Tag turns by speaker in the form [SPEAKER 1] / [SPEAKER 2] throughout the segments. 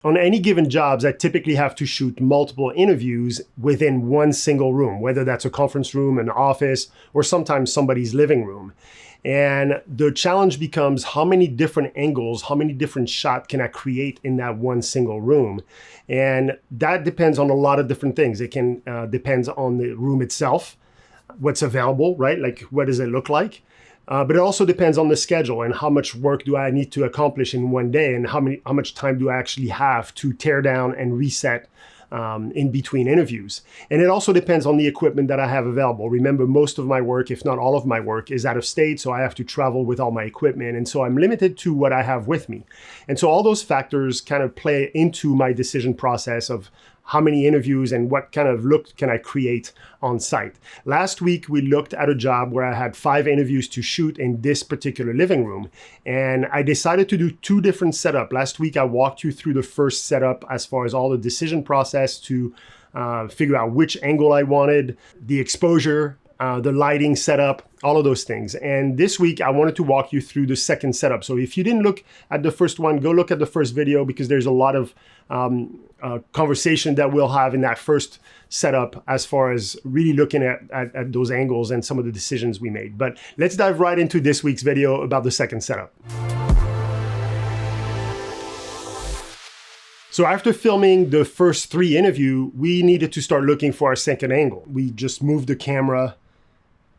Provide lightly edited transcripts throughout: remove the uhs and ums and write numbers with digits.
[SPEAKER 1] On any given jobs, I typically have to shoot multiple interviews within one single room, whether that's a conference room, an office, or sometimes somebody's living room. And the challenge becomes how many different angles, how many different shots can I create in that one single room? And that depends on a lot of different things. It can depends on the room itself, what's available, right? Like what does it look like? But it also depends on the schedule and how much work do I need to accomplish in one day, and how much time do I actually have to tear down and reset in between interviews. And it also depends on the equipment that I have available. Remember, most of my work, if not all of my work, is out of state, so I have to travel with all my equipment, and so I'm limited to what I have with me. And so all those factors kind of play into my decision process of how many interviews and what kind of look can I create on site. Last week, we looked at a job where I had 5 interviews to shoot in this particular living room. And I decided to do 2 different setups. Last week, I walked you through the first setup as far as all the decision process to figure out which angle I wanted, the exposure, the lighting setup, all of those things. And this week, I wanted to walk you through the second setup. So if you didn't look at the first one, go look at the first video, because there's a lot of conversation that we'll have in that first setup as far as really looking at those angles and some of the decisions we made. But let's dive right into this week's video about the second setup. So after filming the first 3 interviews, we needed to start looking for our second angle. We just moved the camera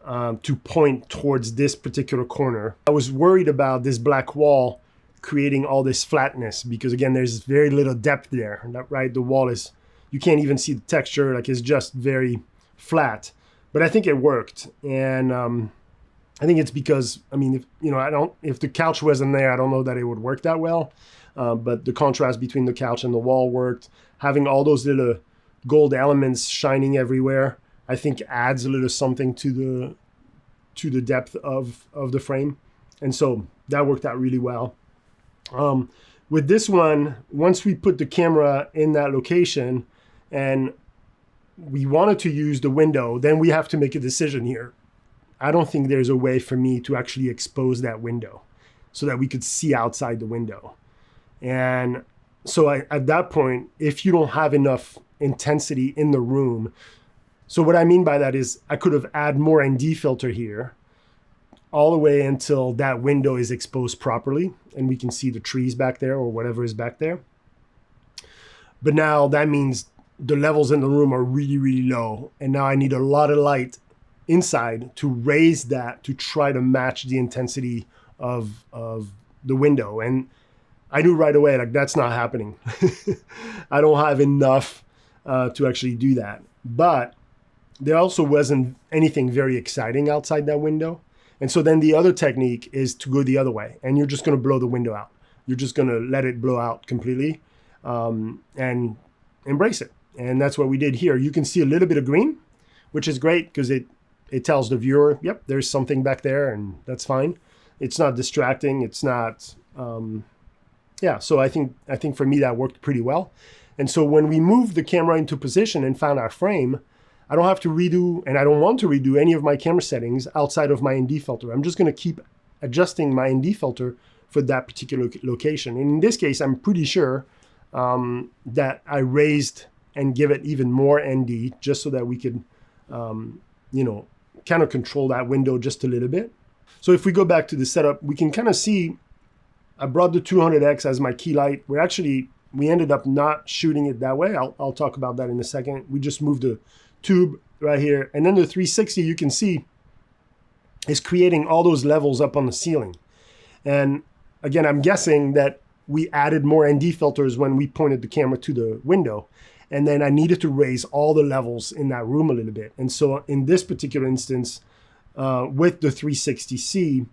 [SPEAKER 1] to point towards this particular corner. I was worried about this black wall creating all this flatness, because again, there's very little depth there, right? The wall is, you can't even see the texture, like it's just very flat. But I think it worked. And I think it's because, I mean, if the couch wasn't there, I don't know that it would work that well. But the contrast between the couch and the wall worked. Having all those little gold elements shining everywhere, I think adds a little something to the depth of the frame. And so that worked out really well. With this one, once we put the camera in that location and we wanted to use the window, then we have to make a decision here. I don't think there's a way for me to actually expose that window so that we could see outside the window. And so at that point, if you don't have enough intensity in the room, so what I mean by that is I could have added more ND filter here all the way until that window is exposed properly and we can see the trees back there or whatever is back there. But now that means the levels in the room are really, really low. And now I need a lot of light inside to raise that to try to match the intensity of the window. And I knew right away, like, that's not happening. I don't have enough to actually do that. But there also wasn't anything very exciting outside that window. And so then the other technique is to go the other way, and you're just going to blow the window out. You're just going to let it blow out completely and embrace it. And that's what we did here. You can see a little bit of green, which is great because it tells the viewer, yep, there's something back there, and that's fine. It's not distracting. It's not, so I think for me that worked pretty well. And so when we moved the camera into position and found our frame, I don't have to redo, and I don't want to redo any of my camera settings outside of my ND filter. I'm just going to keep adjusting my ND filter for that particular location. And in this case, I'm pretty sure that I raised and give it even more ND just so that we could, kind of control that window just a little bit. So if we go back to the setup, we can kind of see I brought the 200X as my key light. We ended up not shooting it that way. I'll talk about that in a second. We just moved the tube right here. And then the 360, you can see, is creating all those levels up on the ceiling. And again, I'm guessing that we added more ND filters when we pointed the camera to the window. And then I needed to raise all the levels in that room a little bit. And so in this particular instance, with the 360C,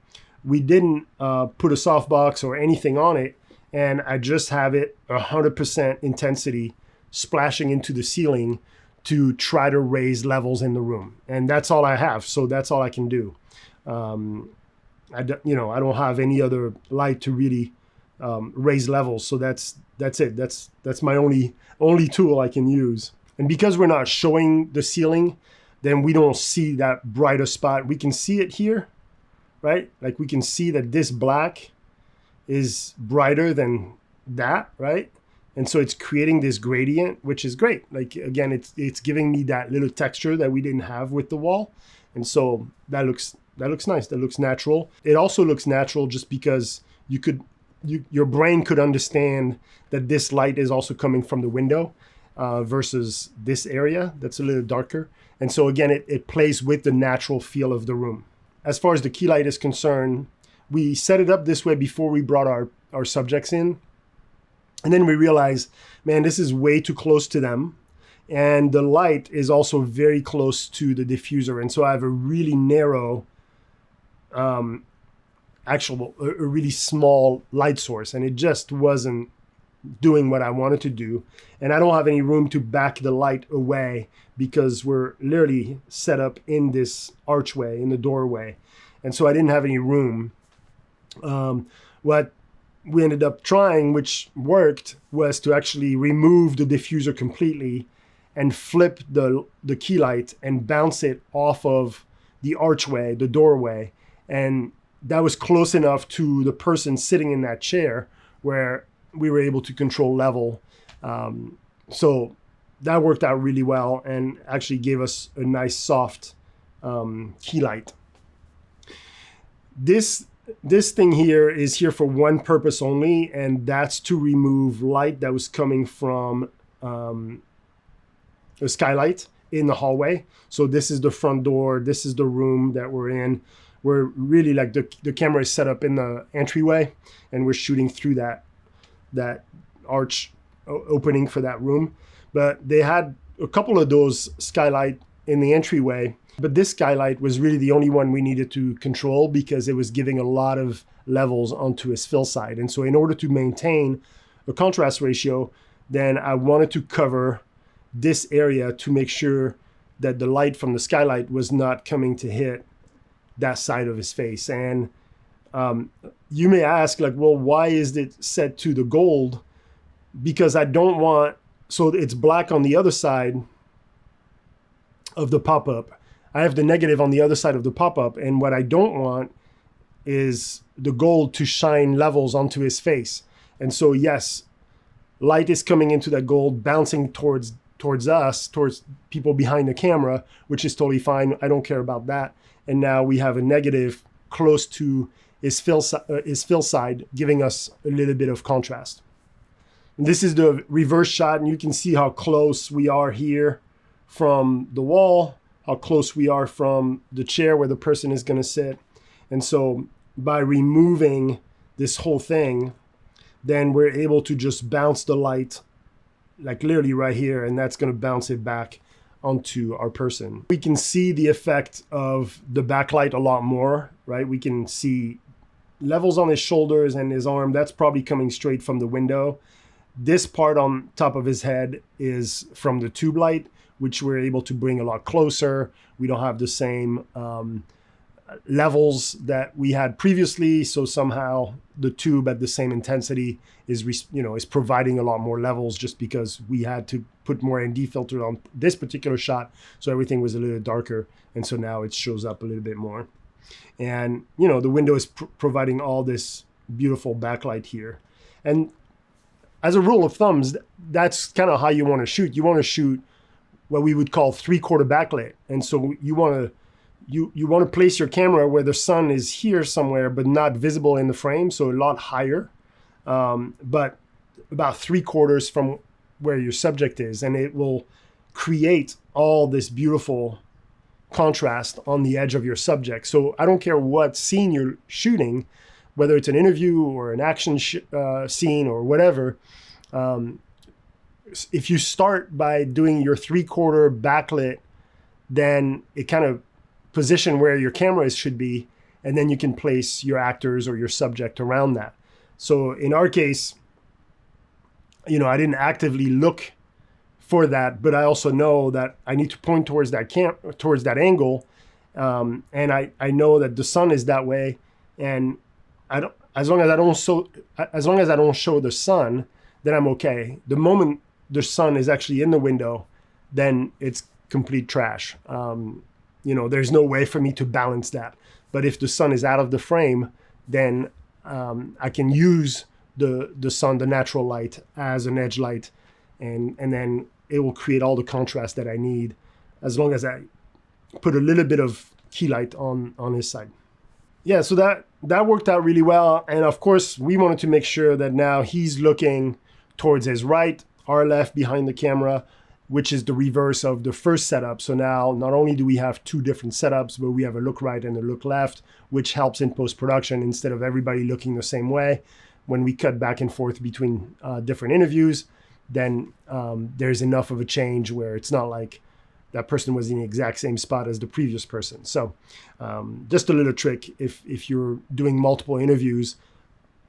[SPEAKER 1] we didn't put a softbox or anything on it. And I just have it 100% intensity splashing into the ceiling to try to raise levels in the room. And that's all I have. So that's all I can do. I don't have any other light to really raise levels. So that's it. That's my only tool I can use. And because we're not showing the ceiling, then we don't see that brighter spot. We can see it here, right? Like we can see that this black is brighter than that, right? And so it's creating this gradient, which is great. Like, again, it's giving me that little texture that we didn't have with the wall. And so that looks nice. That looks natural. It also looks natural just because your brain could understand that this light is also coming from the window versus this area that's a little darker. And so again, it plays with the natural feel of the room. As far as the key light is concerned, we set it up this way before we brought our subjects in. And then we realized, man, this is way too close to them. And the light is also very close to the diffuser. And so I have a really narrow, a really small light source. And it just wasn't doing what I wanted to do. And I don't have any room to back the light away because we're literally set up in this archway, in the doorway. And so I didn't have any room. What we ended up trying, which worked, was to actually remove the diffuser completely and flip the key light and bounce it off of the archway, the doorway. And that was close enough to the person sitting in that chair where we were able to control level. So that worked out really well and actually gave us a nice soft key light. This thing here is here for one purpose only, and that's to remove light that was coming from a skylight in the hallway. So this is the front door. This is the room that we're in. We're really like the camera is set up in the entryway, and we're shooting through that arch opening for that room. But they had a couple of those skylight in the entryway. But this skylight was really the only one we needed to control because it was giving a lot of levels onto his fill side. And so in order to maintain a contrast ratio, then I wanted to cover this area to make sure that the light from the skylight was not coming to hit that side of his face. And you may ask, like, well, why is it set to the gold? Because I don't want, so it's black on the other side of the pop-up. I have the negative on the other side of the pop-up, and what I don't want is the gold to shine levels onto his face. And so, yes, light is coming into that gold, bouncing towards us, towards people behind the camera, which is totally fine. I don't care about that. And now we have a negative close to his fill side, giving us a little bit of contrast. And this is the reverse shot, and you can see how close we are here from the wall, how close we are from the chair where the person is going to sit. And so by removing this whole thing, then we're able to just bounce the light like literally right here, and that's going to bounce it back onto our person. We can see the effect of the backlight a lot more, right? We can see levels on his shoulders and his arm. That's probably coming straight from the window. This part on top of his head is from the tube light, which we're able to bring a lot closer. We don't have the same levels that we had previously, so somehow the tube at the same intensity is providing a lot more levels just because we had to put more ND filter on this particular shot, so everything was a little darker, and so now it shows up a little bit more. And the window is providing all this beautiful backlight here. And as a rule of thumbs, that's kind of how you want to shoot. You want to shoot what we would call 3/4 backlit. And so you want to place your camera where the sun is here somewhere, but not visible in the frame, so a lot higher, but about 3/4 from where your subject is, and it will create all this beautiful contrast on the edge of your subject. So I don't care what scene you're shooting, whether it's an interview or an action scene or whatever. If you start by doing your 3/4 backlit, then it kind of position where your cameras should be, and then you can place your actors or your subject around that. So in our case, I didn't actively look for that, but I also know that I need to point towards that angle, and I know that the sun is that way, and as long as I don't show the sun, then I'm okay. The moment the sun is actually in the window, then it's complete trash. There's no way for me to balance that. But if the sun is out of the frame, then I can use the sun, the natural light, as an edge light, and then it will create all the contrast that I need, as long as I put a little bit of key light on his side. Yeah, so that worked out really well. And of course, we wanted to make sure that now he's looking towards his right, our left behind the camera, which is the reverse of the first setup. So now not only do we have two different setups, but we have a look right and a look left, which helps in post-production instead of everybody looking the same way. When we cut back and forth between different interviews, then there's enough of a change where it's not like that person was in the exact same spot as the previous person. So just a little trick, if you're doing multiple interviews,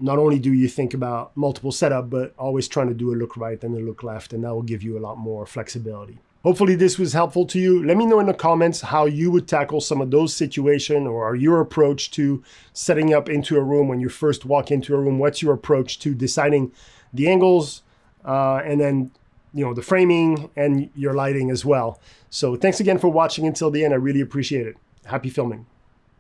[SPEAKER 1] not only do you think about multiple setup, but always trying to do a look right and a look left, and that will give you a lot more flexibility. Hopefully this was helpful to you. Let me know in the comments how you would tackle some of those situations, or your approach to setting up into a room when you first walk into a room. What's your approach to deciding the angles and then the framing and your lighting as well. So thanks again for watching until the end. I really appreciate it. Happy filming.